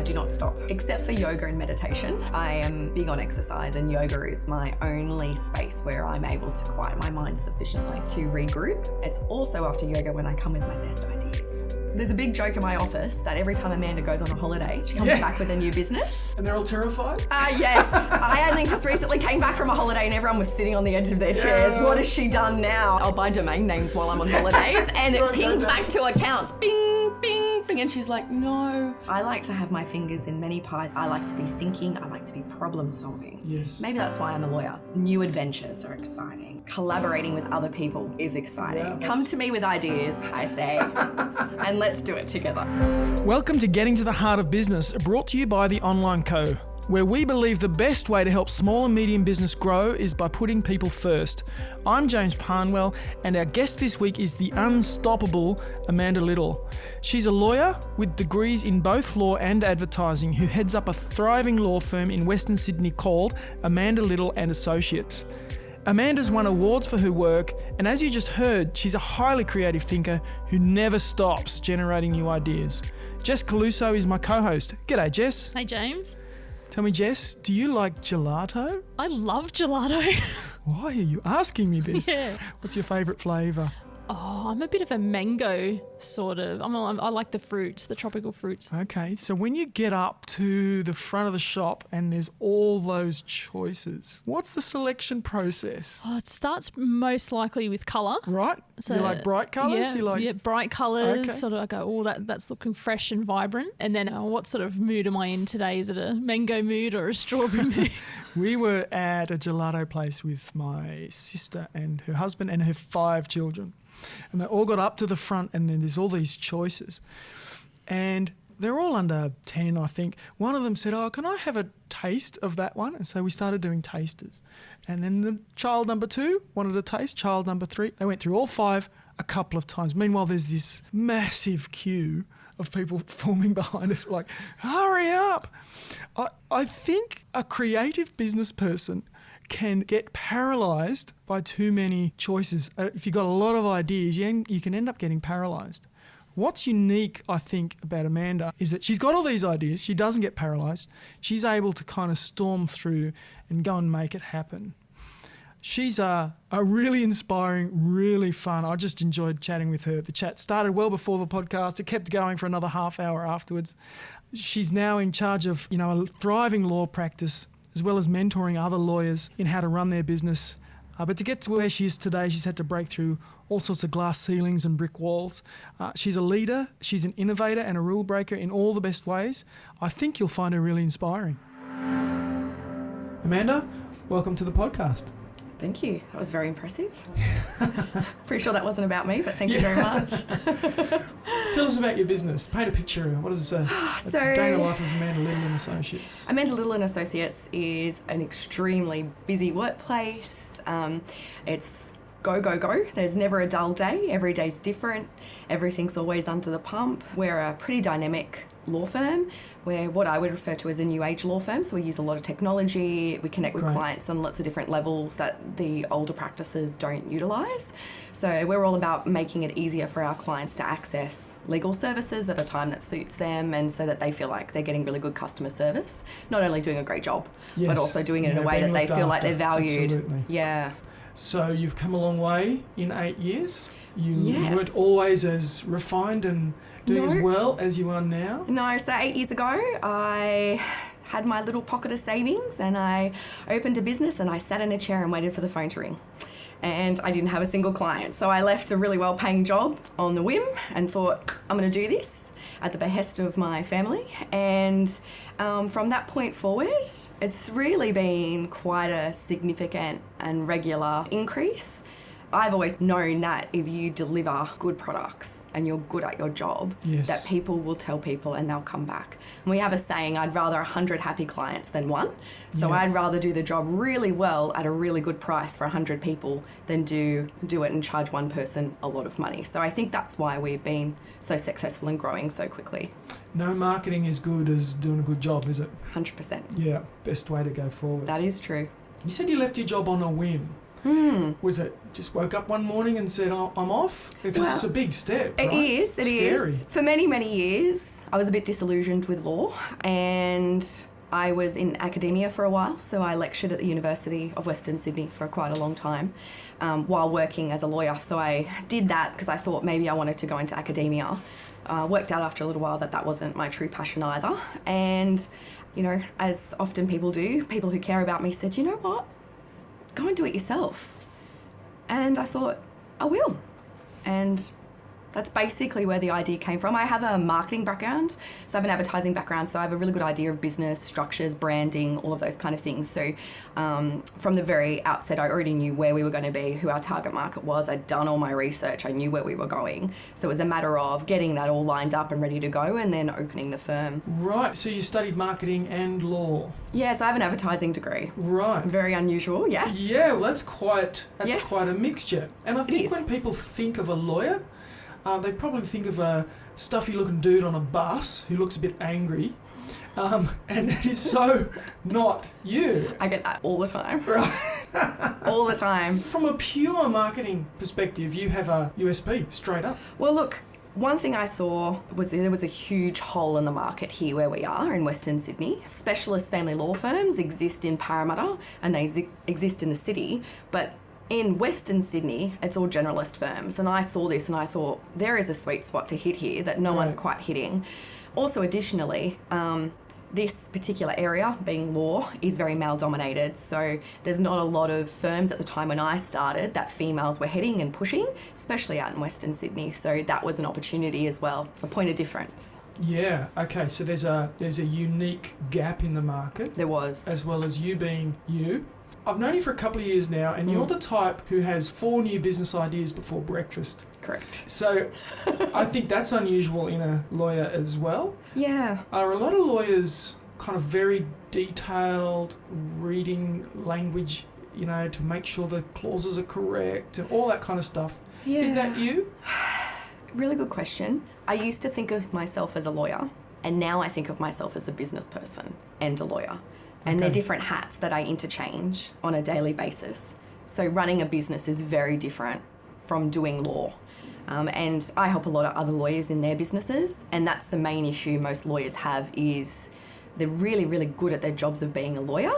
do not stop. Except for yoga and meditation. I am big on exercise, and yoga is my only space where I'm able to quiet my mind sufficiently to regroup. It's also after yoga when I come with my best ideas. There's a big joke in my office that every time Amanda goes on a holiday, she comes back with a new business. And they're all terrified? Yes. I only just recently came back from a holiday and everyone was sitting on the edge of their chairs. What has she done now? I'll buy domain names while I'm on holidays and it pings back to accounts. Bing, bing, bing. And she's like, no. I like to have my fingers in many pies. I like to be thinking. I like to be problem solving. Yes. Maybe that's why I'm a lawyer. New adventures are exciting. Collaborating with other people is exciting. Yeah, come to me with ideas, I say, and let's do it together. Welcome to Getting to the Heart of Business, brought to you by The Online Co, where we believe the best way to help small and medium business grow is by putting people first. I'm James Parnwell, and our guest this week is the unstoppable Amanda Little. She's a lawyer with degrees in both law and advertising who heads up a thriving law firm in Western Sydney called Amanda Little and Associates. Amanda's won awards for her work, and as you just heard, she's a highly creative thinker who never stops generating new ideas. Jess Caluso is my co-host. G'day, Jess. Hey, James. Tell me, Jess, do you like gelato? I love gelato. Why are you asking me this? Yeah. What's your favourite flavour? Oh, I'm a bit of a mango sort of. I like the fruits, the tropical fruits. Okay, so when you get up to the front of the shop and there's all those choices, what's the selection process? Oh, it starts most likely with colour. Right? So, you like bright colours? Yeah, bright colours. Okay. Sort of, I go, oh, that's looking fresh and vibrant. And then what sort of mood am I in today? Is it a mango mood or a strawberry mood? We were at a gelato place with my sister and her husband and her 5 children. And they all got up to the front and then there's all these choices. And they're all under 10, I think. One of them said, oh, can I have a taste of that one? And so we started doing tasters. And then the child number 2 wanted a taste, child number 3. They went through all 5 a couple of times. Meanwhile, there's this massive queue of people forming behind us like, hurry up. I think a creative business person can get paralysed by too many choices. If you've got a lot of ideas, you can end up getting paralysed. What's unique, I think, about Amanda is that she's got all these ideas. She doesn't get paralysed. She's able to kind of storm through and go and make it happen. She's a really inspiring, really fun. I just enjoyed chatting with her. The chat started well before the podcast. It kept going for another half hour afterwards. She's now in charge of, a thriving law practice, as well as mentoring other lawyers in how to run their business. But to get to where she is today, she's had to break through all sorts of glass ceilings and brick walls. She's a leader, she's an innovator and a rule breaker in all the best ways. I think you'll find her really inspiring. Amanda, welcome to the podcast. Thank you. That was very impressive. Pretty sure that wasn't about me, but thank you very much. Tell us about your business. Paint a picture. What is a day in the life of Amanda Little and Associates? Amanda Little and Associates is an extremely busy workplace. It's go, go, go. There's never a dull day. Every day's different. Everything's always under the pump. We're a pretty dynamic law firm. We're what I would refer to as a new age law firm. So we use a lot of technology. We connect with clients on lots of different levels that the older practices don't utilise. So we're all about making it easier for our clients to access legal services at a time that suits them, and so that they feel like they're getting really good customer service. Not only doing a great job, but also doing it in a way that they feel like they're valued. Absolutely. Yeah. So you've come a long way in 8 years. You weren't always as refined and doing as well as you are now? No, so 8 years ago, I had my little pocket of savings and I opened a business and I sat in a chair and waited for the phone to ring. And I didn't have a single client. So I left a really well-paying job on the whim and thought, I'm going to do this at the behest of my family. And from that point forward, it's really been quite a significant and regular increase. I've always known that if you deliver good products and you're good at your job, that people will tell people and they'll come back. And we have a saying, I'd rather 100 happy clients than one. So I'd rather do the job really well at a really good price for 100 people than do it and charge one person a lot of money. So I think that's why we've been so successful and growing so quickly. No marketing is good as doing a good job, is it? 100%. Yeah, best way to go forward. That is true. You said you left your job on a whim. Was it just woke up one morning and said, oh, I'm off? Because Well, it's a big step, It right? is. It Scary. is. For many, many years, I was a bit disillusioned with law, and I was in academia for a while. So I lectured at the University of Western Sydney for quite a long time while working as a lawyer. So I did that because I thought maybe I wanted to go into academia. Worked out after a little while that wasn't my true passion either. And, you know, as often people do, people who care about me said, you know what? Go and do it yourself. And I thought, I will. And that's basically where the idea came from. I have a marketing background, so I have an advertising background, so I have a really good idea of business, structures, branding, all of those kind of things. So from the very outset, I already knew where we were going to be, who our target market was. I'd done all my research. I knew where we were going. So it was a matter of getting that all lined up and ready to go and then opening the firm. Right, so you studied marketing and law. Yes, I have an advertising degree. Right. Very unusual, yes. Yeah, well, that's quite Yes. a mixture. And I think is. when people think of a lawyer, they probably think of a stuffy-looking dude on a bus who looks a bit angry, and it is so not you. I get that all the time. Right. All the time. From a pure marketing perspective, you have a USP, straight up. Well, look, one thing I saw was there was a huge hole in the market here where we are in Western Sydney. Specialist family law firms exist in Parramatta and they exist in the city, but in Western Sydney, it's all generalist firms. And I saw this and I thought, there is a sweet spot to hit here that no one's quite hitting. Also, additionally, this particular area, being law, is very male-dominated. So there's not a lot of firms at the time when I started that females were heading and pushing, especially out in Western Sydney. So that was an opportunity as well, a point of difference. Yeah, okay, so there's a unique gap in the market, There was. as well as you being you. I've known you for a couple of years now, and you're the type who has 4 new business ideas before breakfast. Correct. So I think that's unusual in a lawyer as well. Yeah. Are a lot of lawyers kind of very detailed, reading language, you know, to make sure the clauses are correct and all that kind of stuff? Yeah. Is that you? Really good question. I used to think of myself as a lawyer, and now I think of myself as a business person and a lawyer. And they're Okay. different hats that I interchange on a daily basis. So running a business is very different from doing law. And I help a lot of other lawyers in their businesses, and that's the main issue most lawyers have is they're really, really good at their jobs of being a lawyer,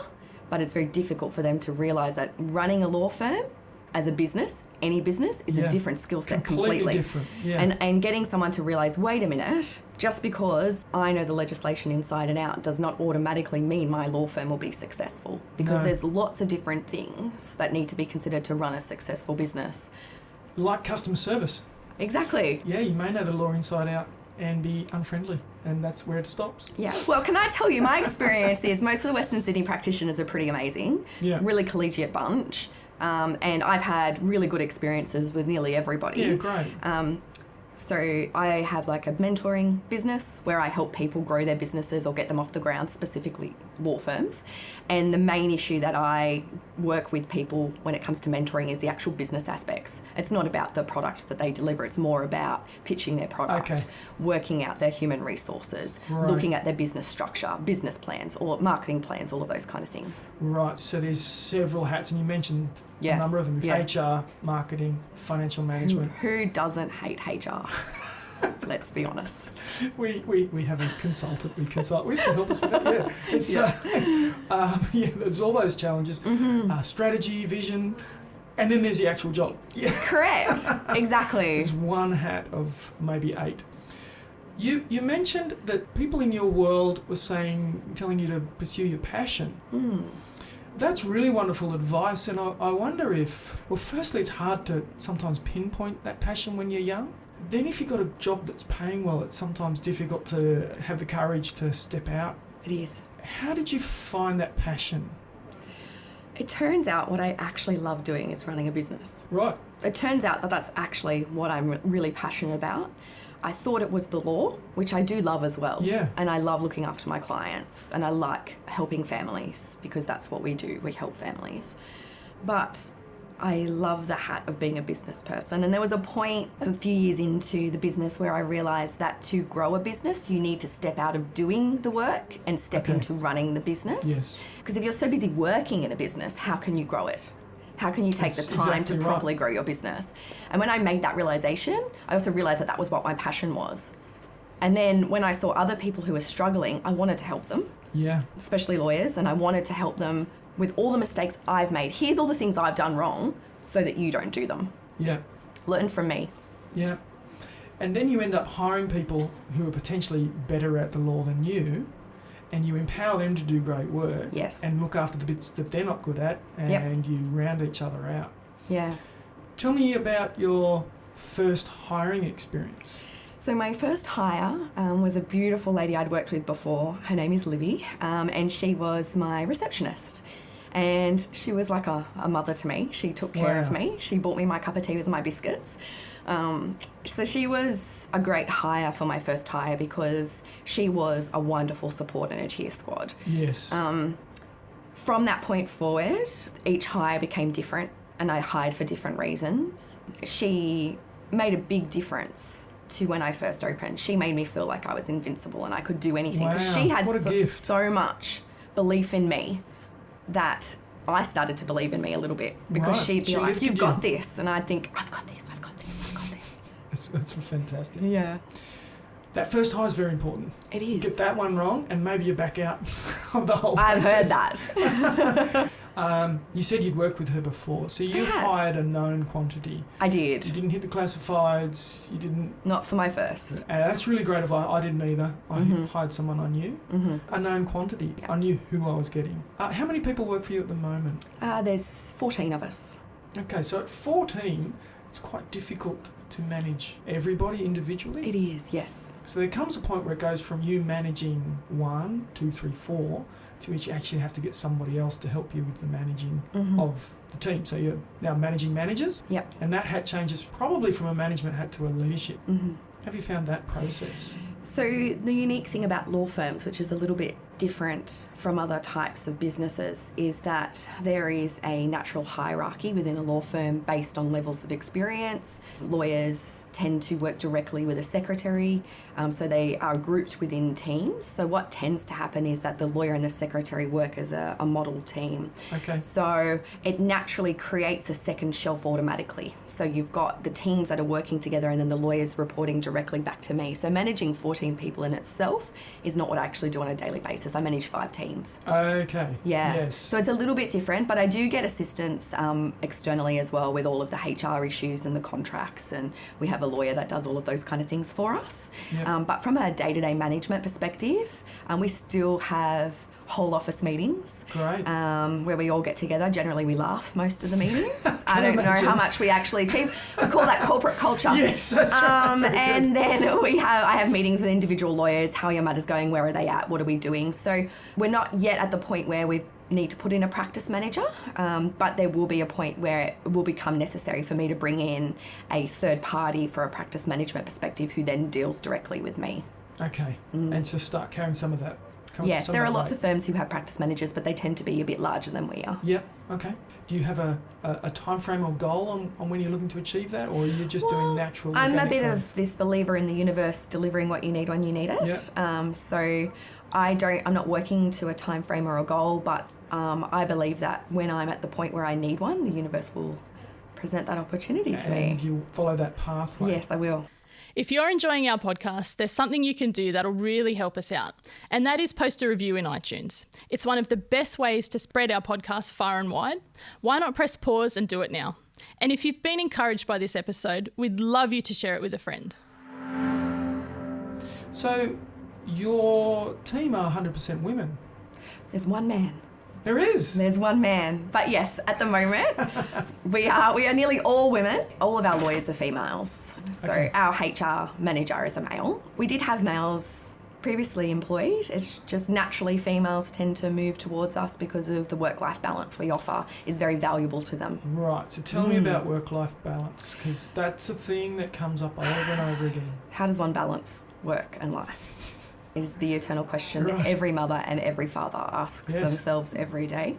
but it's very difficult for them to realise that running a law firm as a business, any business, is a different skill set completely. different, yeah. And getting someone to realise, wait a minute, just because I know the legislation inside and out does not automatically mean my law firm will be successful, because No. there's lots of different things that need to be considered to run a successful business. Like customer service. Exactly. Yeah, you may know the law inside out and be unfriendly, and that's where it stops. Yeah. Well, can I tell you, my experience is most of the Western Sydney practitioners are pretty amazing. Yeah. Really collegiate bunch. And I've had really good experiences with nearly everybody. Yeah, great. So I have like a mentoring business where I help people grow their businesses or get them off the ground, specifically law firms. And the main issue that I work with people when it comes to mentoring is the actual business aspects. It's not about the product that they deliver. It's more about pitching their product, Okay. working out their human resources, Right. looking at their business structure, business plans, or marketing plans, all of those kind of things. Right, so there's several hats, and you mentioned a Yes, number of them. yeah. HR, marketing, financial management. Who doesn't hate HR? Let's be honest. We have a consultant we consult with to help us with that. Yeah, it's, Yes. yeah, there's all those challenges. Strategy, vision, and then there's the actual job. Yeah, Correct. Exactly. there's one hat of maybe 8. You mentioned that people in your world were telling you to pursue your passion. That's really wonderful advice, and I wonder if, well, firstly, it's hard to sometimes pinpoint that passion when you're young. Then if you've got a job that's paying well, it's sometimes difficult to have the courage to step out. It is. How did you find that passion? It turns out what I actually love doing is running a business. Right. It turns out that that's actually what I'm really passionate about. I thought it was the law, which I do love as well. Yeah. And I love looking after my clients, and I like helping families because that's what we do. We help families. But I love the hat of being a business person. And there was a point a few years into the business where I realised that to grow a business, you need to step out of doing the work and step Okay. into running the business. Yes. Because if you're so busy working in a business, how can you grow it? How can you take That's the time exactly to right. properly grow your business? And when I made that realization, I also realized that that was what my passion was. And then when I saw other people who were struggling, I wanted to help them, Yeah. especially lawyers, and I wanted to help them with all the mistakes I've made. Here's all the things I've done wrong so that you don't do them. Yeah. Learn from me. Yeah. And then you end up hiring people who are potentially better at the law than you, and you empower them to do great work. Yes. And look after the bits that they're not good at, and you round each other out. Yeah. Tell me about your first hiring experience. So my first hire was a beautiful lady I'd worked with before. Her name is Libby, and she was my receptionist. And she was like a mother to me. She took care of me. She bought me my cup of tea with my biscuits. So she was a great hire for my first hire because she was a wonderful support and a cheer squad. Yes. From that point forward, each hire became different and I hired for different reasons. She made a big difference to when I first opened. She made me feel like I was invincible and I could do anything because she had so much belief in me that I started to believe in me a little bit because she'd be like, you've got this. And I'd think, I've got this, I've got this, I've got this. That's fantastic. Yeah. That first hire is very important. It is. Get that one wrong and maybe you're back out of the whole I've process. heard that. You said you'd worked with her before, so you hired a known quantity. I did. You didn't hit the classifieds, you didn't... Not for my first. And that's really great. I didn't either. I hired someone I knew. A known quantity. Yep. I knew who I was getting. How many people work for you at the moment? There's 14 of us. Okay, so at 14, it's quite difficult to manage everybody individually. It is, yes. So there comes a point where it goes from you managing 1, 2, 3, 4 to which you actually have to get somebody else to help you with the managing of the team. So you're now managing managers. Yep. And that hat changes probably from a management hat to a leadership. Have you found that process? So the unique thing about law firms, which is a little bit different from other types of businesses, is that there is a natural hierarchy within a law firm based on levels of experience. Lawyers tend to work directly with a secretary, so they are grouped within teams. So what tends to happen is that the lawyer and the secretary work as a model team. Okay. So it naturally creates a second shelf automatically. So you've got the teams that are working together and then the lawyers reporting directly back to me. So managing 14 people in itself is not what I actually do on a daily basis. I manage 5 teams. Okay. Yeah. Yes. So it's a little bit different, but I do get assistance externally as well with all of the HR issues and the contracts, and we have a lawyer that does all of those kind of things for us. Yep. But from a day-to-day management perspective, we still have whole office meetings. Great. Where we all get together. Generally, we laugh most of the meetings. I don't imagine. know how much we actually achieve. We call that corporate culture. Yes, that's right. Very And good. then I have meetings with individual lawyers. How are your matters going? Where are they at? What are we doing? So we're not yet at the point where we need to put in a practice manager, but there will be a point where it will become necessary for me to bring in a third party for a practice management perspective who then deals directly with me. Okay. And so start carrying some of that. Yes, there are lots of firms who have practice managers, but they tend to be a bit larger than we are. Yep. Okay. Do you have a time frame or goal on when you're looking to achieve that, or are you just doing natural? I'm a organic bit growth? of this believer in the universe delivering what you need when you need it. Yep. So I'm not working to a time frame or a goal, but I believe that when I'm at the point where I need one, the universe will present that opportunity to me. And you'll follow that pathway. Yes, I will. If you're enjoying our podcast, there's something you can do that'll really help us out, and that is post a review in iTunes. It's one of the best ways to spread our podcast far and wide. Why not press pause and do it now? And if you've been encouraged by this episode, we'd love you to share it with a friend. So your team are 100% women. There's one man. There is. There's one man. But yes, at the moment, we are nearly all women. All of our lawyers are females. So our HR manager is a male. We did have males previously employed. It's just naturally females tend to move towards us because of the work-life balance we offer is very valuable to them. Right. So tell me about work-life balance, because that's a thing that comes up over and over again. How does one balance work and life? Is the eternal question that Right. every mother and every father asks themselves every day.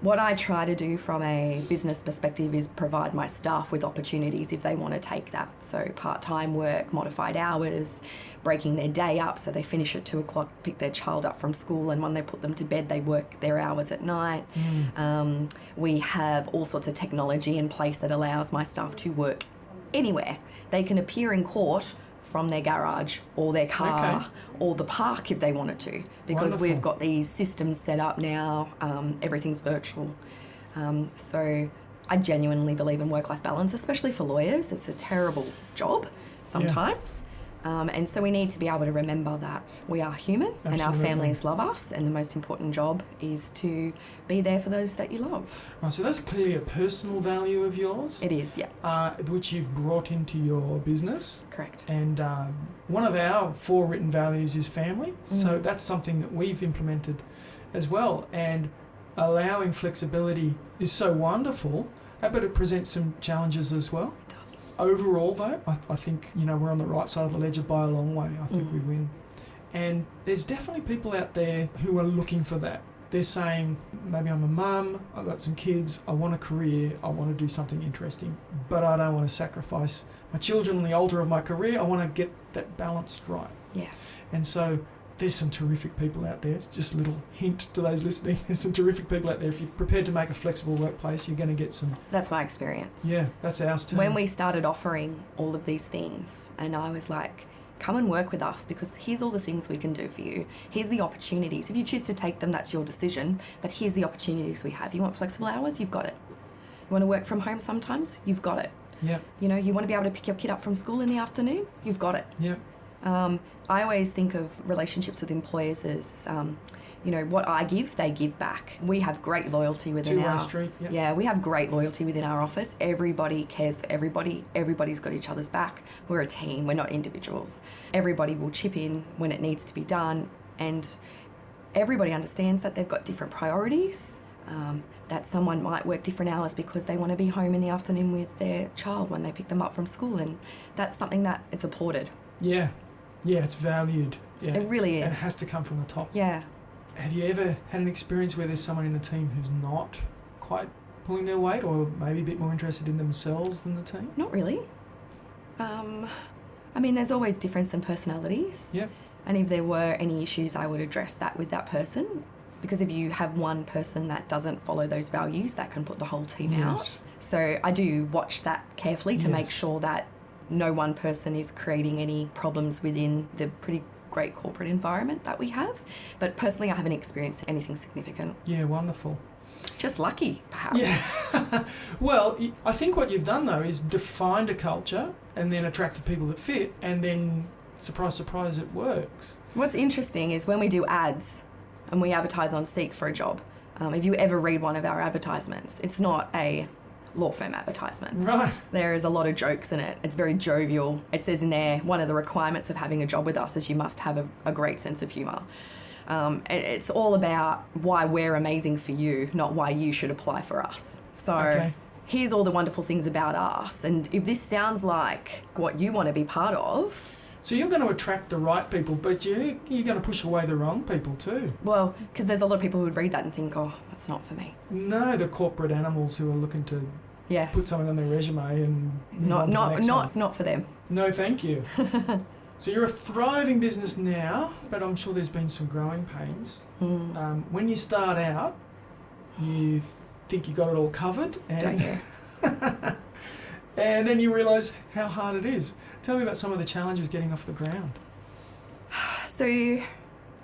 What I try to do from a business perspective is provide my staff with opportunities if they want to take that. So part-time work, modified hours, breaking their day up so they finish at 2 o'clock, pick their child up from school, and when they put them to bed, they work their hours at night. We have all sorts of technology in place that allows my staff to work anywhere. They can appear in court from their garage or their car or the park if they wanted to, because Wonderful. we've got these systems set up now. Everything's virtual. So I genuinely believe in work-life balance, especially for lawyers. It's a terrible job sometimes. And so we need to be able to remember that we are human and our families love us, and the most important job is to be there for those that you love. Right, so that's clearly a personal value of yours. It is, yeah. Which you've brought into your business. Correct. And one of our 4 written values is family. So that's something that we've implemented as well. And allowing flexibility is so wonderful, but it presents some challenges as well. It does. Overall, though, I think, we're on the right side of the ledger by a long way. I think we win. And there's definitely people out there who are looking for that. They're saying, maybe I'm a mum, I've got some kids, I want a career, I want to do something interesting, but I don't want to sacrifice my children on the altar of my career. I want to get that balanced right. Yeah. And so there's some terrific people out there. It's just a little hint to those listening. There's some terrific people out there. If you're prepared to make a flexible workplace, you're going to get some... That's my experience. Yeah, that's ours too. When we started offering all of these things, and I was like, come and work with us, because here's all the things we can do for you. Here's the opportunities. If you choose to take them, that's your decision. But here's the opportunities we have. You want flexible hours? You've got it. You want to work from home sometimes? You've got it. Yep. You want to be able to pick your kid up from school in the afternoon? You've got it. Yep. I always think of relationships with employers as, what I give, they give back. We have great loyalty within Two-way street. Yep. Yeah, we have great loyalty within our office. Everybody cares for everybody. Everybody's got each other's back. We're a team. We're not individuals. Everybody will chip in when it needs to be done, and everybody understands that they've got different priorities. That someone might work different hours because they want to be home in the afternoon with their child when they pick them up from school, and that's something that it's applauded. Yeah. Yeah, it's valued. Yeah. It really is. And it has to come from the top. Yeah. Have you ever had an experience where there's someone in the team who's not quite pulling their weight, or maybe a bit more interested in themselves than the team? Not really. There's always difference in personalities. Yep. And if there were any issues, I would address that with that person. Because if you have one person that doesn't follow those values, that can put the whole team out. So I do watch that carefully to make sure that no one person is creating any problems within the pretty great corporate environment that we have. But personally, I haven't experienced anything significant. Yeah, wonderful. Just lucky, perhaps. Yeah. Well, I think what you've done, though, is defined a culture and then attracted people that fit, and then, surprise, surprise, it works. What's interesting is when we do ads and we advertise on Seek for a job, if you ever read one of our advertisements, it's not a law firm advertisement. Right. There is a lot of jokes in it. It's very jovial. It says in there, one of the requirements of having a job with us is you must have a great sense of humour. It's all about why we're amazing for you, not why you should apply for us. So here's all the wonderful things about us. And if this sounds like what you want to be part of... So you're going to attract the right people, but you're going to push away the wrong people too. Well, because there's a lot of people who would read that and think, oh, that's not for me. No, the corporate animals who are looking to put something on their resume and not for them. No, thank you. So you're a thriving business now, but I'm sure there's been some growing pains. When you start out, you think you got it all covered, and don't you? And then you realise how hard it is. Tell me about some of the challenges getting off the ground. So I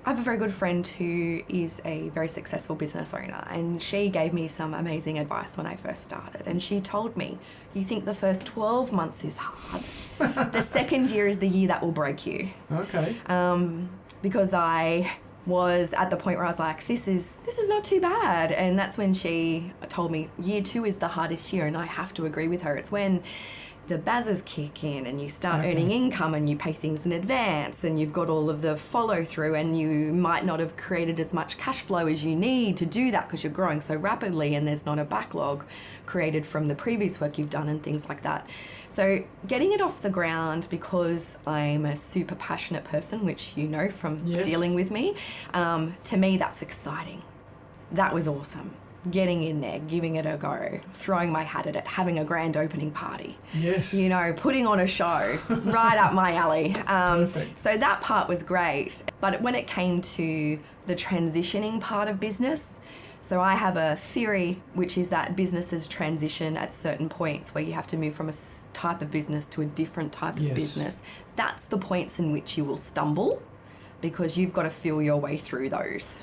have a very good friend who is a very successful business owner, and she gave me some amazing advice when I first started. And she told me, you think the first 12 months is hard. The second year is the year that will break you. Okay. Because I was at the point where I was like, this is not too bad. And that's when she told me year 2 is the hardest year, and I have to agree with her. It's when the bazzers kick in and you start earning income and you pay things in advance and you've got all of the follow through, and you might not have created as much cash flow as you need to do that because you're growing so rapidly and there's not a backlog created from the previous work you've done and things like that. So getting it off the ground, because I'm a super passionate person, which you know from dealing with me, to me that's exciting. That was awesome. getting in there, giving it a go, throwing my hat at it, having a grand opening party. Yes. You know, putting on a show, right up my alley. Perfect. So that part was great. But when it came to the transitioning part of business, so I have a theory, which is that businesses transition at certain points where you have to move from a type of business to a different type of business. That's the points in which you will stumble, because you've got to feel your way through those.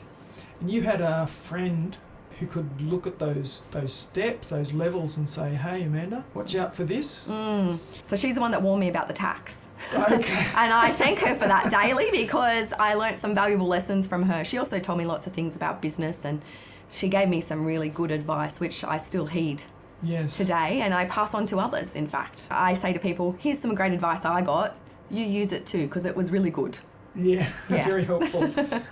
And you had a friend who could look at those steps, those levels, and say, hey, Amanda, watch out for this. So she's the one that warned me about the tax. Okay. And I thank her for that daily, because I learnt some valuable lessons from her. She also told me lots of things about business, and she gave me some really good advice, which I still heed today, and I pass on to others, in fact. I say to people, here's some great advice I got. You use it too, because it was really good. Yeah, very helpful.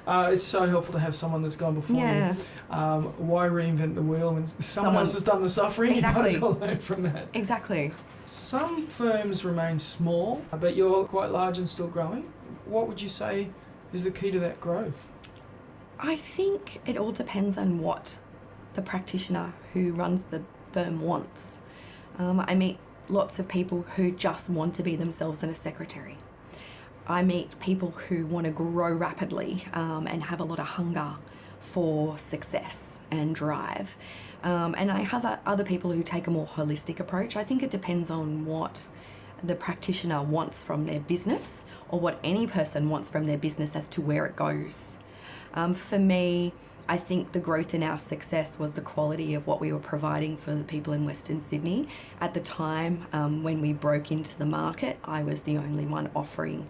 It's so helpful to have someone that's gone before you. Why reinvent the wheel when someone else has done the suffering? Exactly. You might as well learn from that. Exactly. Some firms remain small, but you're quite large and still growing. What would you say is the key to that growth? I think it all depends on what the practitioner who runs the firm wants. I meet lots of people who just want to be themselves and a secretary. I meet people who want to grow rapidly and have a lot of hunger for success and drive. And I have other people who take a more holistic approach. I think it depends on what the practitioner wants from their business, or what any person wants from their business as to where it goes. For me, I think the growth in our success was the quality of what we were providing for the people in Western Sydney. At the time, when we broke into the market, I was the only one offering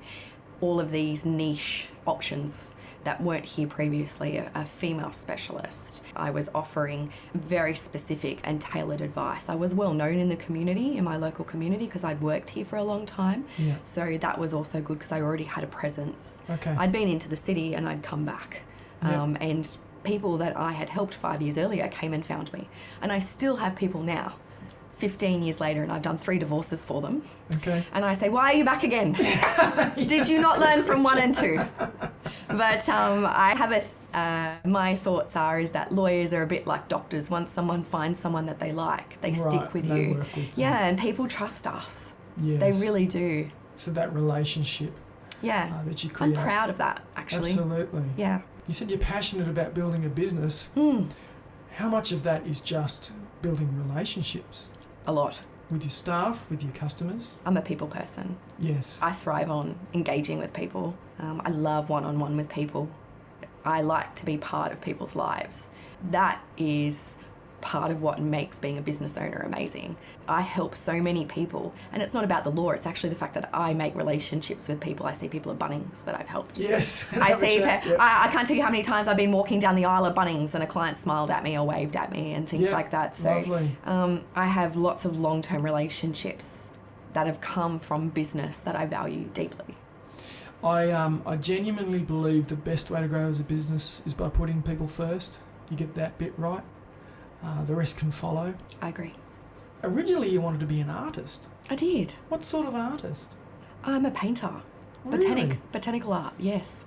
all of these niche options that weren't here previously, a female specialist. I was offering very specific and tailored advice. I was well known in the community, in my local community, because I'd worked here for a long time. Yeah. So that was also good, because I already had a presence. Okay. I'd been into the city and I'd come back. And people that I had helped 5 years earlier came and found me. And I still have people now, 15 years later, and I've done 3 divorces for them. Okay. And I say, why are you back again? Did you not learn from 1 and 2? But I have my thoughts is that lawyers are a bit like doctors. Once someone finds someone that they like, they stick with you. Work with yeah, and people trust us. Yes. They really do. So that relationship that you create. I'm proud of that, actually. Absolutely. Yeah. You said you're passionate about building a business. How much of that is just building relationships? A lot. With your staff, with your customers? I'm a people person. Yes. I thrive on engaging with people. I love one-on-one with people. I like to be part of people's lives. That is part of what makes being a business owner amazing. I help so many people, and it's not about the law, it's actually the fact that I make relationships with people. I see people at Bunnings that I've helped. Yes. I can't tell you how many times I've been walking down the aisle of Bunnings and a client smiled at me or waved at me and things like that. So lovely. I have lots of long-term relationships that have come from business that I value deeply. I genuinely believe the best way to grow as a business is by putting people first. You get that bit right, the rest can follow. I agree. Originally you wanted to be an artist. I did. What sort of artist? I'm a painter. Really? Botanical art, yes.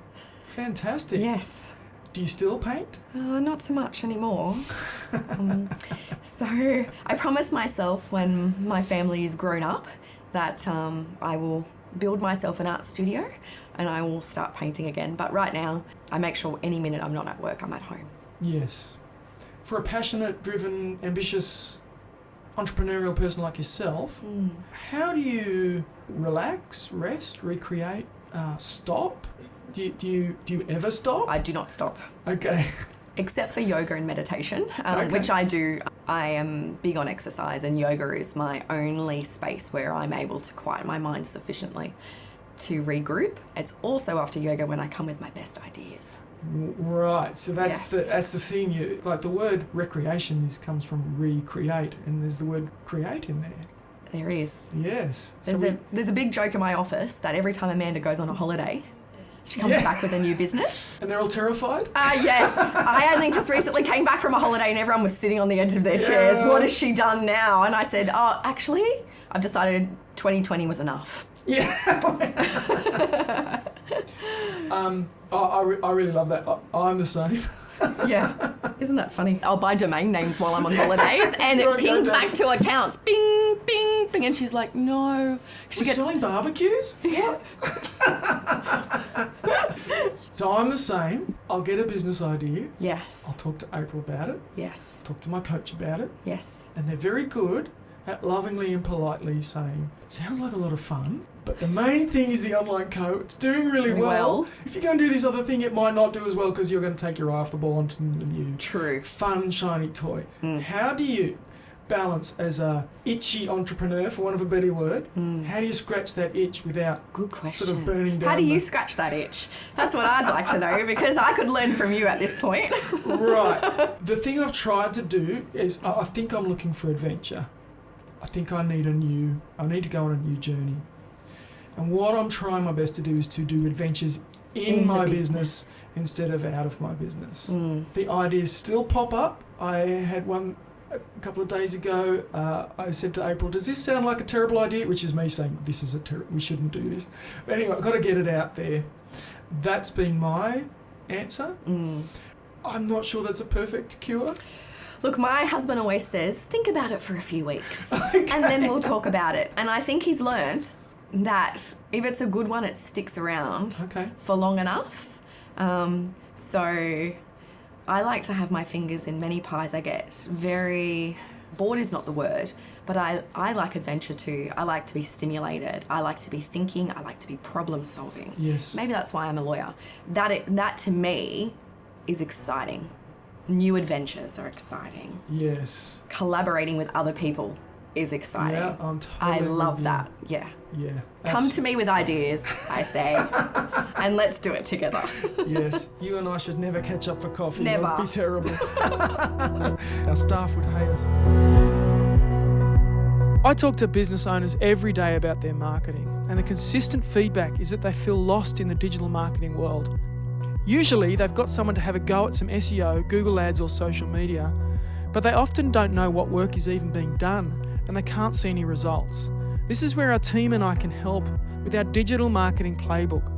Fantastic. Yes. Do you still paint? Not so much anymore. So I promised myself when my family is grown up that I will build myself an art studio and I will start painting again. But right now, I make sure any minute I'm not at work, I'm at home. Yes. For a passionate, driven, ambitious, entrepreneurial person like yourself, how do you relax, rest, recreate, stop? Do you ever stop? I do not stop. Okay. Except for yoga and meditation, Okay. which I do. I am big on exercise, and yoga is my only space where I'm able to quiet my mind sufficiently to regroup. It's also after yoga when I come with my best ideas. Right, so that's Yes. the thing. You like the word recreation comes from recreate, and there's the word create in there. There is. Yes. There's a big joke in my office that every time Amanda goes on a holiday, she comes back with a new business. And they're all terrified? Yes. I only just recently came back from a holiday and everyone was sitting on the edge of their chairs. What has she done now? And I said, actually, I've decided 2020 was enough. Yeah. I really love that. I'm the same. Yeah. Isn't that funny? I'll buy domain names while I'm on holidays and it pings back to accounts. Bing, bing, bing. And she's like, no. We're selling barbecues? What? So I'm the same. I'll get a business idea. Yes. I'll talk to April about it. Yes. Talk to my coach about it. Yes. And they're very good at lovingly and politely saying, it sounds like a lot of fun, but the main thing is the online co. It's doing really well. If you go and do this other thing, it might not do as well because you're going to take your eye off the ball onto the new fun, shiny toy. How do you balance as a itchy entrepreneur, for want of a better word, how do you scratch that itch without sort of burning down? How do you scratch that itch? That's what I'd like to know, because I could learn from you at this point. Right. The thing I've tried to do is I think I'm looking for adventure. I think I need to go on a new journey. And what I'm trying my best to do is to do adventures in my business instead of out of my business. The ideas still pop up. I had one a couple of days ago. I said to April, does this sound like a terrible idea? Which is me saying, we shouldn't do this. But anyway, I've got to get it out there. That's been my answer. I'm not sure that's a perfect cure. Look, my husband always says, think about it for a few weeks and then we'll talk about it. And I think he's learned that if it's a good one, it sticks around for long enough. So I like to have my fingers in many pies. I get very bored is not the word, but I like adventure too. I like to be stimulated. I like to be thinking. I like to be problem solving. Yes. Maybe that's why I'm a lawyer. That to me is exciting. New adventures are exciting. Yes. Collaborating with other people is exciting. Yeah, I'm totally I love that. Yeah. Yeah. Come to me with ideas, I say, and let's do it together. Yes. You and I should never catch up for coffee. Never. It would be terrible. Our staff would hate us. I talk to business owners every day about their marketing, and the consistent feedback is that they feel lost in the digital marketing world. Usually, they've got someone to have a go at some SEO, Google Ads or social media, but they often don't know what work is even being done, and they can't see any results. This is where our team and I can help with our digital marketing playbook.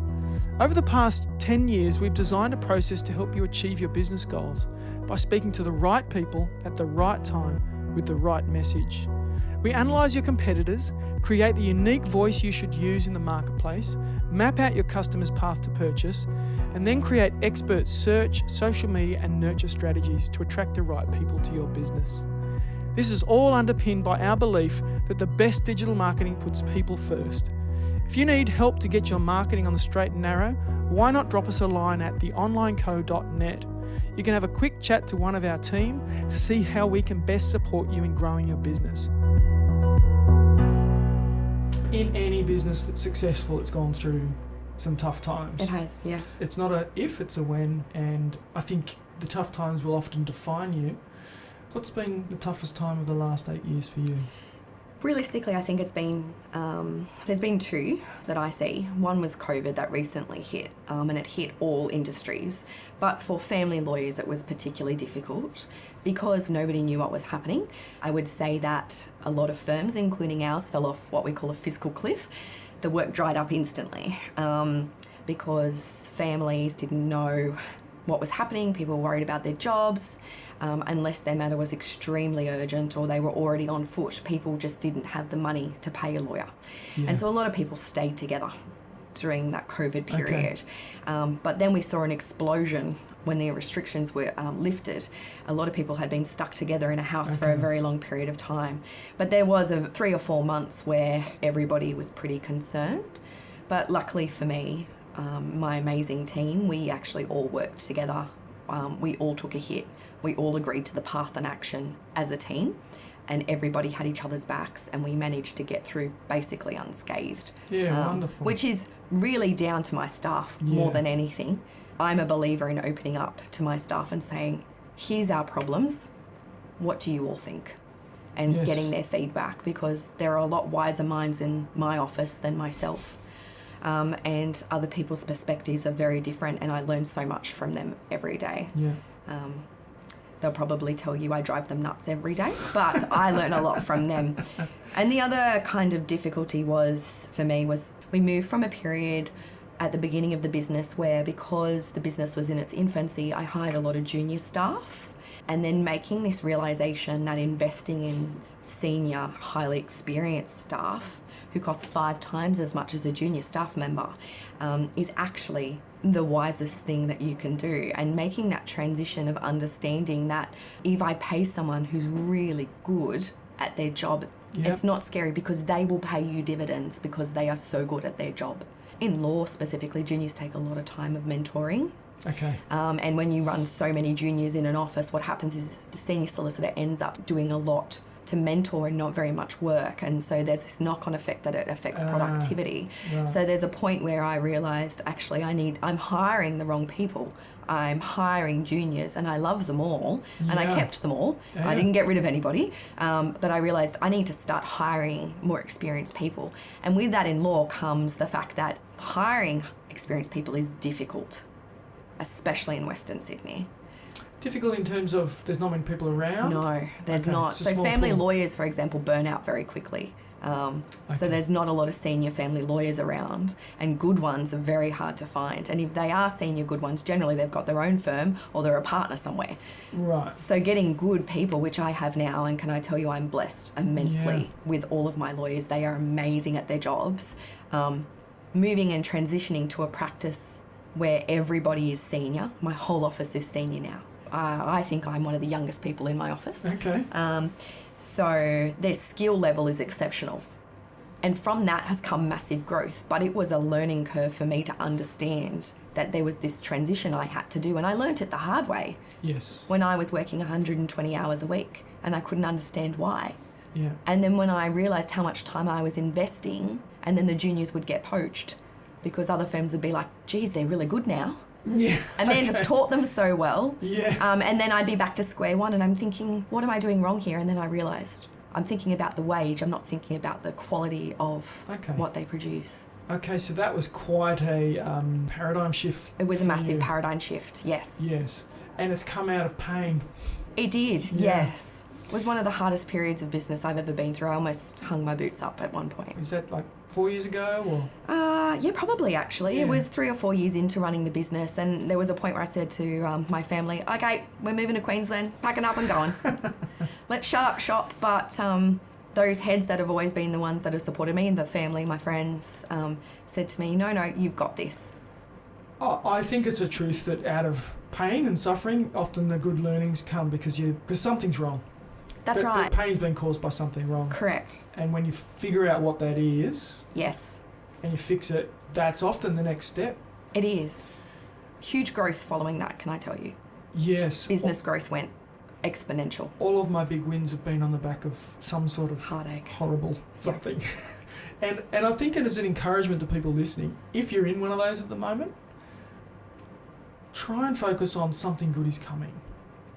Over the past 10 years, we've designed a process to help you achieve your business goals by speaking to the right people at the right time with the right message. We analyse your competitors, create the unique voice you should use in the marketplace, map out your customer's path to purchase, and then create expert search, social media and nurture strategies to attract the right people to your business. This is all underpinned by our belief that the best digital marketing puts people first. If you need help to get your marketing on the straight and narrow, why not drop us a line at theonlineco.net. You can have a quick chat to one of our team to see how we can best support you in growing your business. In any business that's successful, it's gone through some tough times. It has, yeah. It's not a if, it's a when, and I think the tough times will often define you. What's been the toughest time of the last 8 years for you? Realistically, I think it's been, there's been two that I see. One was COVID that recently hit, and it hit all industries. But for family lawyers, it was particularly difficult because nobody knew what was happening. I would say that a lot of firms, including ours, fell off what we call a fiscal cliff. The work dried up instantly because families didn't know what was happening. People were worried about their jobs. Unless their matter was extremely urgent or they were already on foot, people just didn't have the money to pay a lawyer. Yeah. And so a lot of people stayed together during that COVID period. Okay. But then we saw an explosion when the restrictions were lifted. A lot of people had been stuck together in a house for a very long period of time. But there was 3 or 4 months where everybody was pretty concerned. But luckily for me, my amazing team, we actually all worked together. We all took a hit. We all agreed to the path and action as a team, and everybody had each other's backs, and we managed to get through basically unscathed. Yeah, wonderful. Which is really down to my staff more than anything. I'm a believer in opening up to my staff and saying, here's our problems. What do you all think? And getting their feedback, because there are a lot wiser minds in my office than myself. And other people's perspectives are very different, and I learn so much from them every day. Yeah. They'll probably tell you I drive them nuts every day, but I learn a lot from them. And the other kind of difficulty for me was we moved from a period at the beginning of the business where, because the business was in its infancy, I hired a lot of junior staff, and then making this realization that investing in senior, highly experienced staff who cost 5 times as much as a junior staff member is actually the wisest thing that you can do. And making that transition of understanding that if I pay someone who's really good at their job, it's not scary, because they will pay you dividends because they are so good at their job. In law specifically, juniors take a lot of time of mentoring. Okay. And when you run so many juniors in an office, what happens is the senior solicitor ends up doing a lot to mentor and not very much work. And so there's this knock-on effect that it affects productivity. Right. So there's a point where I realised, actually, I'm hiring the wrong people. I'm hiring juniors, and I love them all, and I kept them all. Yeah. I didn't get rid of anybody, but I realised I need to start hiring more experienced people. And with that in law comes the fact that hiring experienced people is difficult, especially in Western Sydney. Difficult in terms of there's not many people around? No, there's not. So family lawyers, for example, burn out very quickly. So there's not a lot of senior family lawyers around, and good ones are very hard to find. And if they are senior good ones, generally they've got their own firm or they're a partner somewhere. Right. So getting good people, which I have now, and can I tell you I'm blessed immensely with all of my lawyers. They are amazing at their jobs. Moving and transitioning to a practice where everybody is senior. My whole office is senior now. I think I'm one of the youngest people in my office. Okay. So their skill level is exceptional. And from that has come massive growth. But it was a learning curve for me to understand that there was this transition I had to do. And I learnt it the hard way. Yes. When I was working 120 hours a week and I couldn't understand why. Yeah. And then when I realised how much time I was investing, and then the juniors would get poached because other firms would be like, geez, they're really good now. Yeah. And then just taught them so well. Yeah. And then I'd be back to square one and I'm thinking, what am I doing wrong here? And then I realised I'm thinking about the wage. I'm not thinking about the quality of what they produce. Okay, so that was quite a paradigm shift. It was a massive you. paradigm shift, yes. Yes. And it's come out of pain. It did, yes. It was one of the hardest periods of business I've ever been through. I almost hung my boots up at one point. Is that like 4 years ago or? Yeah, probably actually. Yeah. It was 3 or 4 years into running the business, and there was a point where I said to my family, okay, we're moving to Queensland, packing up and going. Let's shut up shop. But those heads that have always been the ones that have supported me, and the family, my friends, said to me, no, you've got this. I think it's a truth that out of pain and suffering, often the good learnings come because something's wrong. That's right. The pain's been caused by something wrong. Correct. And when you figure out what that is, yes, and you fix it, that's often the next step. It is. Huge growth following that, can I tell you? Yes. Business growth went exponential. All of my big wins have been on the back of some sort of heartache, horrible something. And I think it is an encouragement to people listening. If you're in one of those at the moment, try and focus on something good is coming.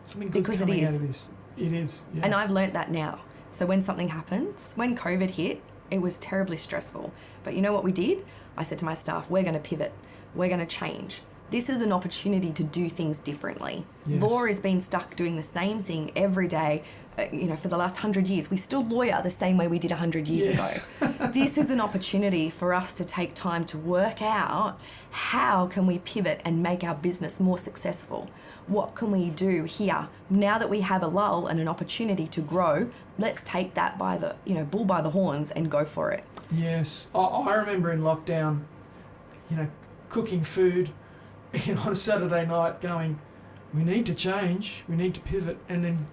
Something good's coming out of this. It is. Yeah. And I've learnt that now. So when something happens, when COVID hit, it was terribly stressful. But you know what we did? I said to my staff, we're going to pivot. We're going to change. This is an opportunity to do things differently. Yes. Law has been stuck doing the same thing every day, for the last 100 years. We still lawyer the same way we did 100 years ago. This is an opportunity for us to take time to work out how can we pivot and make our business more successful. What can we do here? Now that we have a lull and an opportunity to grow, let's take that by the, bull by the horns and go for it. Yes. I remember in lockdown, cooking food on a Saturday night going, we need to change, we need to pivot. And then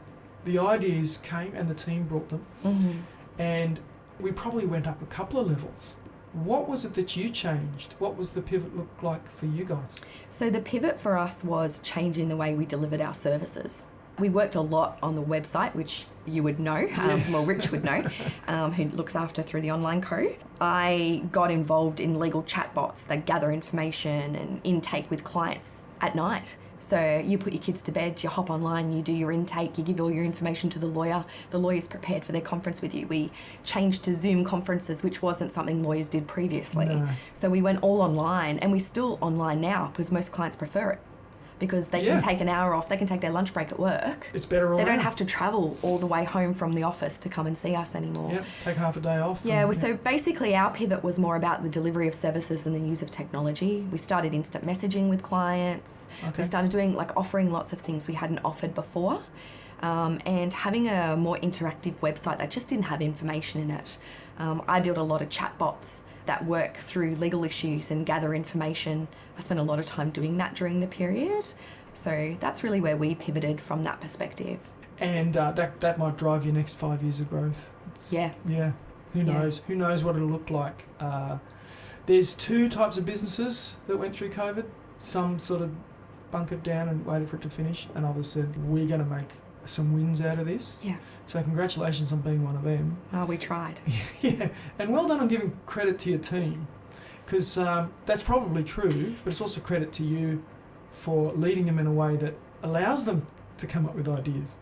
the ideas came and the team brought them. Mm-hmm. And we probably went up a couple of levels. What was it that you changed? What was the pivot look like for you guys? So the pivot for us was changing the way we delivered our services. We worked a lot on the website, which you would know, yes. Well, Rich would know, who looks after through the online co. I got involved in legal chatbots that gather information and intake with clients at night. So you put your kids to bed, you hop online, you do your intake, you give all your information to the lawyer. The lawyer's prepared for their conference with you. We changed to Zoom conferences, which wasn't something lawyers did previously. No. So we went all online, and we're still online now because most clients prefer it. because they Yeah. can take an hour off, they can take their lunch break at work. It's better all They don't round. have to travel all the way home from the office to come and see us anymore. Yep, take half a day off. Yeah, and- well, so basically our pivot was more about the delivery of services and the use of technology. We started instant messaging with clients. Okay. We started doing, like, offering lots of things we hadn't offered before. And having a more interactive website that just didn't have information in it. I built a lot of chatbots that work through legal issues and gather information. I spent a lot of time doing that during the period. So that's really where we pivoted from that perspective. And that might drive your next 5 years of growth. Yeah. Yeah. Who Yeah. knows? Who knows what it'll look like? There's two types of businesses that went through COVID. Some sort of bunkered down and waited for it to finish, and others said, we're going to make some wins out of this. Yeah. So congratulations on being one of them. Oh, we tried. Yeah, and well done on giving credit to your team, because that's probably true, but it's also credit to you for leading them in a way that allows them to come up with ideas.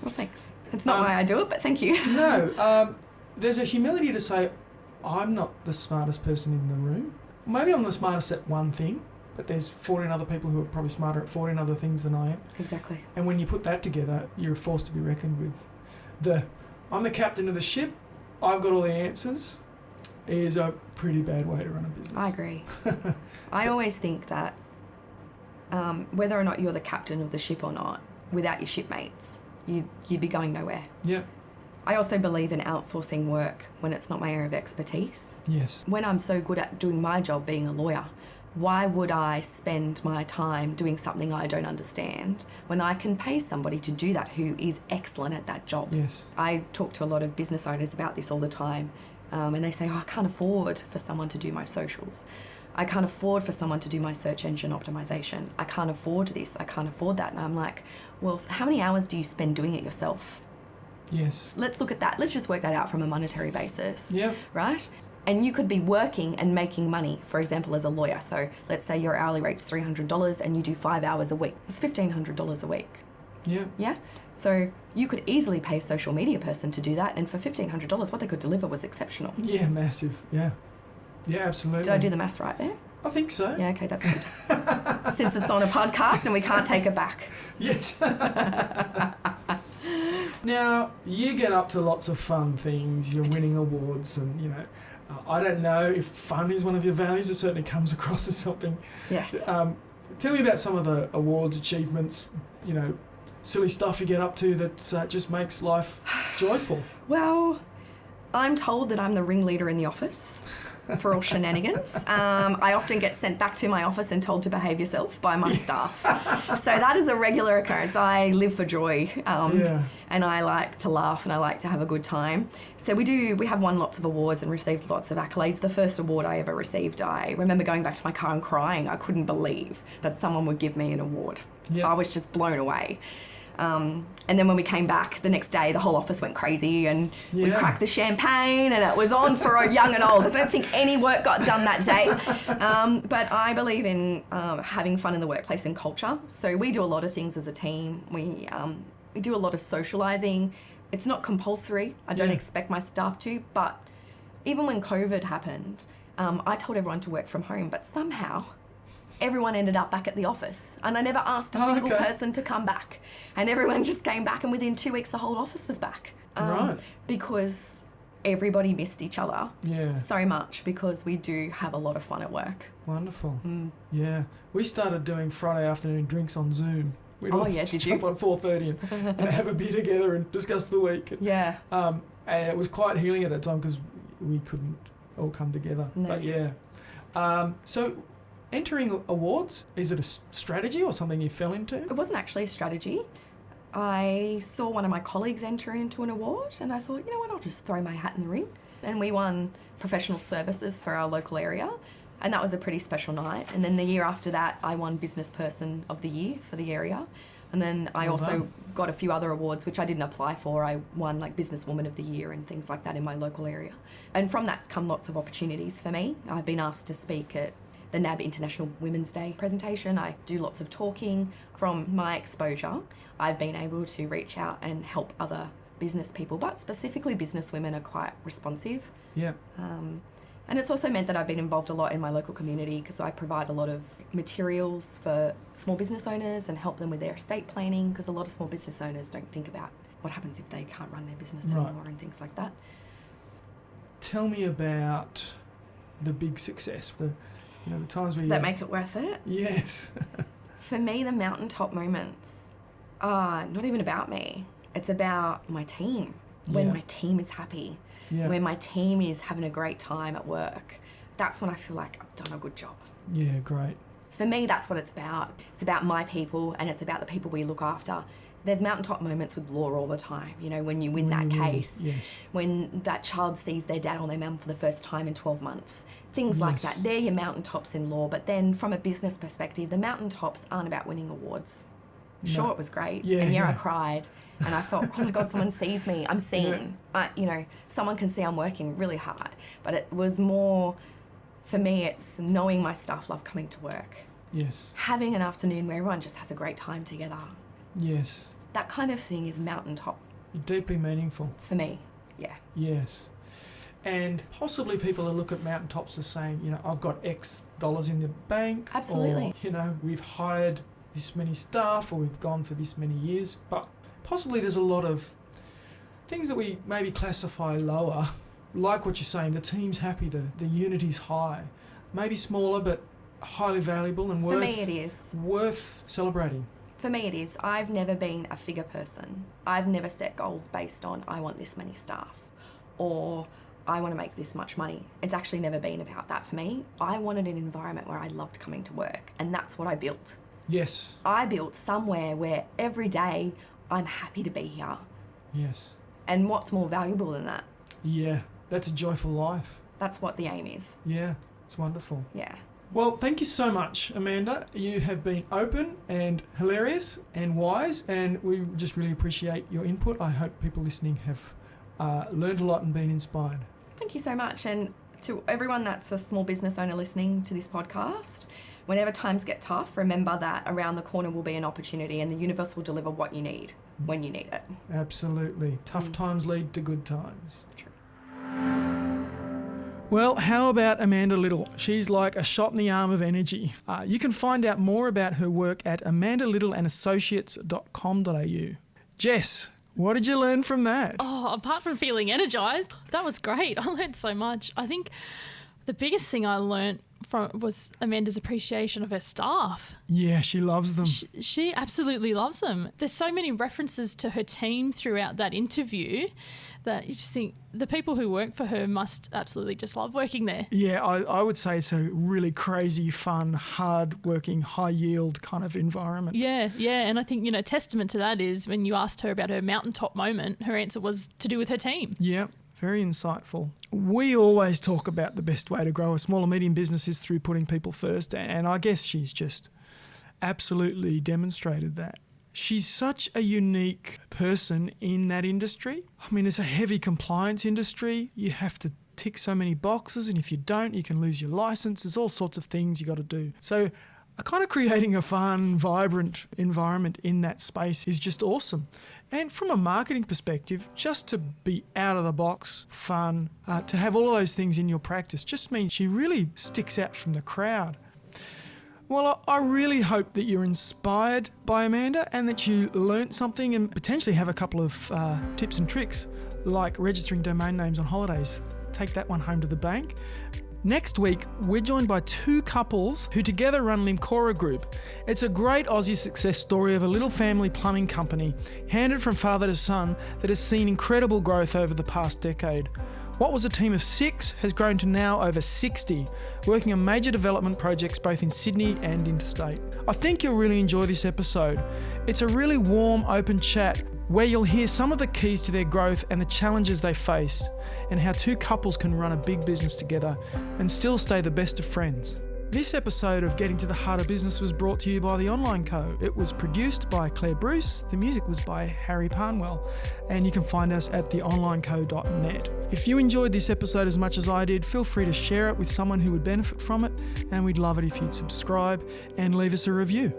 Well, thanks. It's not why I do it, but thank you. No, there's a humility to say, I'm not the smartest person in the room. Maybe I'm the smartest at one thing, but there's 14 other people who are probably smarter at 14 other things than I am. Exactly. And when you put that together, you're a force to be reckoned with. I'm the captain of the ship, I've got all the answers, is a pretty bad way to run a business. I agree. I always think that whether or not you're the captain of the ship or not, without your shipmates, you'd be going nowhere. Yeah. I also believe in outsourcing work when it's not my area of expertise. Yes. When I'm so good at doing my job, being a lawyer, why would I spend my time doing something I don't understand when I can pay somebody to do that who is excellent at that job? Yes. I talk to a lot of business owners about this all the time, and they say, I can't afford for someone to do my socials. I can't afford for someone to do my search engine optimization. I can't afford this, I can't afford that. And I'm like, well, how many hours do you spend doing it yourself? Yes. Let's look at that. Let's just work that out from a monetary basis. Yep. Right? And you could be working and making money, for example, as a lawyer. So let's say your hourly rate's $300 and you do 5 hours a week. It's $1,500 a week. Yeah. Yeah? So you could easily pay a social media person to do that, and for $1,500, what they could deliver was exceptional. Yeah, massive. Yeah. Yeah, absolutely. Did I do the maths right there? I think so. Yeah, okay, that's good. Since it's on a podcast and we can't take it back. Yes. Now, you get up to lots of fun things. You're winning awards and, I don't know if fun is one of your values. It certainly comes across as something. Yes. Tell me about some of the awards, achievements, silly stuff you get up to that just makes life joyful. Well, I'm told that I'm the ringleader in the office for all shenanigans. I often get sent back to my office and told to behave yourself by my staff. So that is a regular occurrence. I live for joy, and I like to laugh and I like to have a good time. So we have won lots of awards and received lots of accolades. The first award I ever received, I remember going back to my car and crying. I couldn't believe that someone would give me an award. Yep. I was just blown away. And then when we came back the next day, the whole office went crazy and we cracked the champagne and it was on for young and old. I don't think any work got done that day. But I believe in having fun in the workplace and culture. So we do a lot of things as a team. We do a lot of socialising. It's not compulsory. I don't expect my staff to. But even when COVID happened, I told everyone to work from home. But somehow everyone ended up back at the office, and I never asked a single person to come back, and everyone just came back, and within 2 weeks the whole office was back. Right. Because everybody missed each other Yeah. so much, because we do have a lot of fun at work. Wonderful. Yeah. We started doing Friday afternoon drinks on Zoom. We'd all did jump you? on 4:30 and have a beer together and discuss the week. Yeah. And it was quite healing at that time because we couldn't all come together. No. But yeah. So entering awards, is it a strategy or something you fell into? It wasn't actually a strategy. I saw one of my colleagues enter into an award, and I thought, you know what, I'll just throw my hat in the ring. And we won professional services for our local area, and that was a pretty special night. And then the year after that, I won Business Person of the Year for the area. And then I also got a few other awards, which I didn't apply for. I won like Businesswoman of the Year and things like that in my local area. And from that's come lots of opportunities for me. I've been asked to speak at the NAB International Women's Day presentation. I do lots of talking. From my exposure, I've been able to reach out and help other business people, but specifically business women are quite responsive. Yeah. And it's also meant that I've been involved a lot in my local community because I provide a lot of materials for small business owners and help them with their estate planning, because a lot of small business owners don't think about what happens if they can't run their business anymore and things like that. Tell me about the big success, the times where that make it worth it. Yes. For me, the mountaintop moments are not even about me. It's about my team. When my team is happy, when my team is having a great time at work, that's when I feel like I've done a good job. Yeah, great. For me, that's what it's about. It's about my people, and it's about the people we look after. There's mountaintop moments with law all the time, when you win that case, when that child sees their dad or their mum for the first time in 12 months, things like that. They're your mountaintops in law. But then from a business perspective, the mountaintops aren't about winning awards. Sure, it was great. I cried. And I thought, oh my God, someone sees me. I'm seen. Someone can see I'm working really hard. But it was more, for me, it's knowing my staff love coming to work. Yes. Having an afternoon where everyone just has a great time together. Yes. That kind of thing is mountaintop. Deeply meaningful. For me, yeah. Yes. And possibly people will look at mountaintops as saying, I've got X dollars in the bank. Absolutely. Or, we've hired this many staff, or we've gone for this many years. But possibly there's a lot of things that we maybe classify lower, like what you're saying, the team's happy, the unity's high, maybe smaller but highly valuable and For me it is. Worth celebrating. For me it is. I've never been a figure person. I've never set goals based on I want this many staff or I want to make this much money. It's actually never been about that for me. I wanted an environment where I loved coming to work, and that's what I built. Yes. I built somewhere where every day I'm happy to be here. Yes. And what's more valuable than that? Yeah, that's a joyful life. That's what the aim is. Yeah, it's wonderful. Yeah. Well, thank you so much, Amanda. You have been open and hilarious and wise, and we just really appreciate your input. I hope people listening have learned a lot and been inspired. Thank you so much. And to everyone that's a small business owner listening to this podcast, whenever times get tough, remember that around the corner will be an opportunity, and the universe will deliver what you need when you need it. Absolutely. Tough times lead to good times. True. Well, how about Amanda Little? She's like a shot in the arm of energy. You can find out more about her work at amandalittleandassociates.com.au. Jess, what did you learn from that? Oh, apart from feeling energised, that was great. I learned so much. I think the biggest thing I learned was Amanda's appreciation of her staff. Yeah, she loves them. She absolutely loves them. There's so many references to her team throughout that interview that you just think the people who work for her must absolutely just love working there. Yeah, I would say it's a really crazy, fun, hard-working, high-yield kind of environment. Yeah, and I think, testament to that is when you asked her about her mountaintop moment, her answer was to do with her team. Yeah. Very insightful. We always talk about the best way to grow a small or medium business is through putting people first, and I guess she's just absolutely demonstrated that. She's such a unique person in that industry. I mean, it's a heavy compliance industry. You have to tick so many boxes, and if you don't, you can lose your license. There's all sorts of things you got to do. So kind of creating a fun, vibrant environment in that space is just awesome. And from a marketing perspective, just to be out of the box, fun, to have all of those things in your practice just means she really sticks out from the crowd. Well, I really hope that you're inspired by Amanda and that you learnt something and potentially have a couple of tips and tricks, like registering domain names on holidays. Take that one home to the bank. Next week, we're joined by two couples who together run Limcora Group. It's a great Aussie success story of a little family plumbing company, handed from father to son, that has seen incredible growth over the past decade. What was a team of 6 has grown to now over 60, working on major development projects both in Sydney and interstate. I think you'll really enjoy this episode. It's a really warm, open chat where you'll hear some of the keys to their growth and the challenges they faced, and how two couples can run a big business together and still stay the best of friends. This episode of Getting to the Heart of Business was brought to you by The Online Co. It was produced by Claire Bruce, the music was by Harry Parnwell, and you can find us at theonlineco.net. If you enjoyed this episode as much as I did, feel free to share it with someone who would benefit from it, and we'd love it if you'd subscribe and leave us a review.